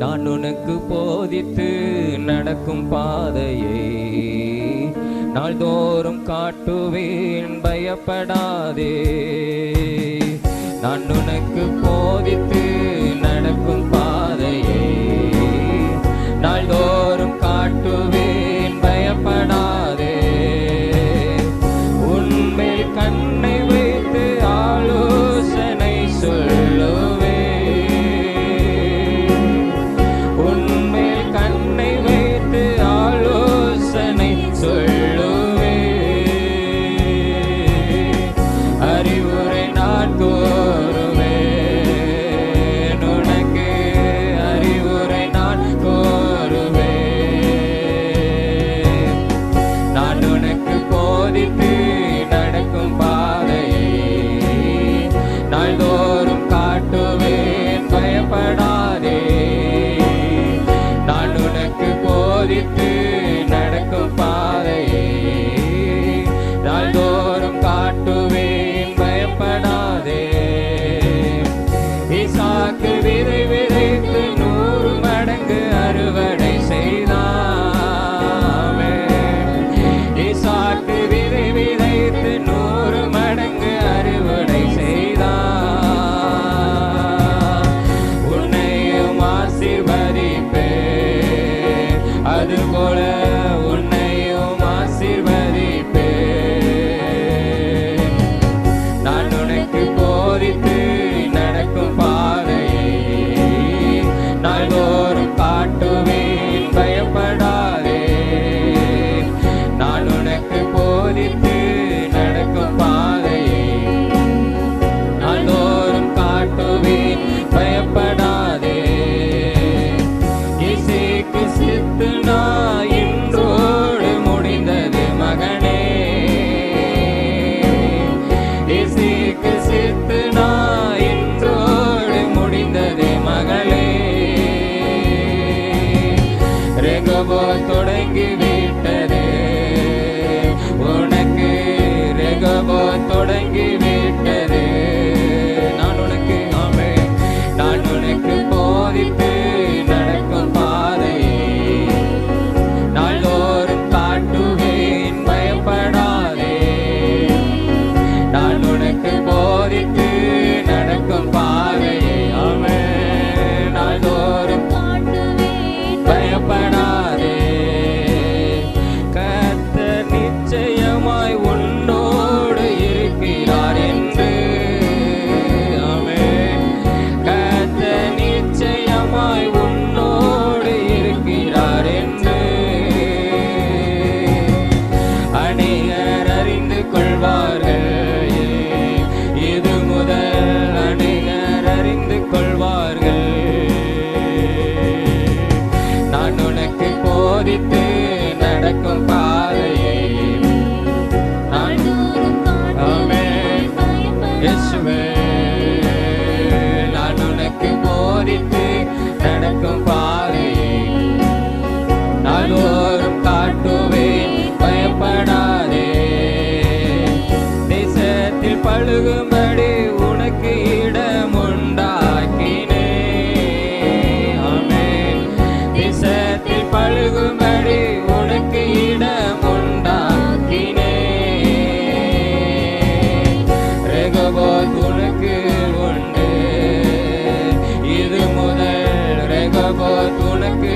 நான் உனக்கு போதித்து நடக்கும் பாதையை நாள்தோறும் காட்டுவேன், பயப்படாதே. நான் உனக்கு போதித்து நடக்கும் பாதையை நாள்தோறும் காட்டுவேன், பயப்படாதே. உன்மேல் கண்ணை வைத்து ஆலோசனை சொல்லுவேன், உன்மேல் கண்ணை வைத்து ஆலோசனை சொல்லுவேன். அறிவுரை நான் கோருவேன், உனக்கு அறிவுரை நான் கோருவேன். நான் உனக்கு போதித்து நடக்கும் பாதையை நாள்தோறும் காட்டுவேன், பயப்படாதே. நான் உனக்கு போதித்து நடக்கும் பாதையை நாள்தோறும் காட்டுவேன், பயப்படாதே. ஈசாக்கு விதை விதைத்து 100 மடங்கு அறுவடை செய்தாமே. ஈசாக்கு விதை விதைத்து 100 மடங்கு அறுவடை செய்தான். உன்னையும் ஆசீர்வதிப்பேன், அதுபோல உன்னையும் ஆசீர்வதிப்பேன். நான் உனக்கு போதித்து நடக்கும் பாதையை நாள்தோறும் காட்டுவேன், பயப்படாதே. நான் உனக்கு போதித்து நடக்கும் பாதையை நாள்தோறும் காட்டுவேன், பயப்படாதே. இசைக்கு சித்து நான் இன்றோடு முடிந்தது மகனே, இசைக்கு சித்து நான் இன்றோடு முடிந்தது மகளே. ரெகோபோத் தொடங்கி விட்டது உனக்கு, ரெகோபோத் தொடங்கி விட்டது. நான் உனக்கு ஆமென். நான் உனக்கு போதித்து நடக்கும் பாதையை நாள்தோறும் காட்டுவேன், பயப்படாதே. நான் உனக்கு போதித்து நடக்கும் பாதையை ஆமென் நாள்தோறும் பயப்படாதே. கர்த்தர் நிச்சயமாய் உன்னோடு இருக்கிறார் என்று, ஆமென். கர்த்தர் நிச்சயமாய் உன்னோடு இருக்கிறார் என்று அநேகர் அறிந்து கொள்வார்கள். இது முதல் அநேகர் அறிந்து கொள்வார்கள். நான் உனக்கு போதித்து நடக்கும் பாதையை ஆமென் இயேசுவே. நான் உனக்கு போதித்து நடக்கும் பாதையை நாள்தோறும் காட்டுவேன், பயப்படாதே. தேசத்தில் பழுகும்படி உனக்கு இடம் உண்டாக்கினே, ஆமென். தேசத்தில் பழுகும்படி உனக்கு இடம் உண்டாக்கினே. ரெகோபோத் உனக்கு உண்டு, இது முதல் ரெகோபோத் உனக்கு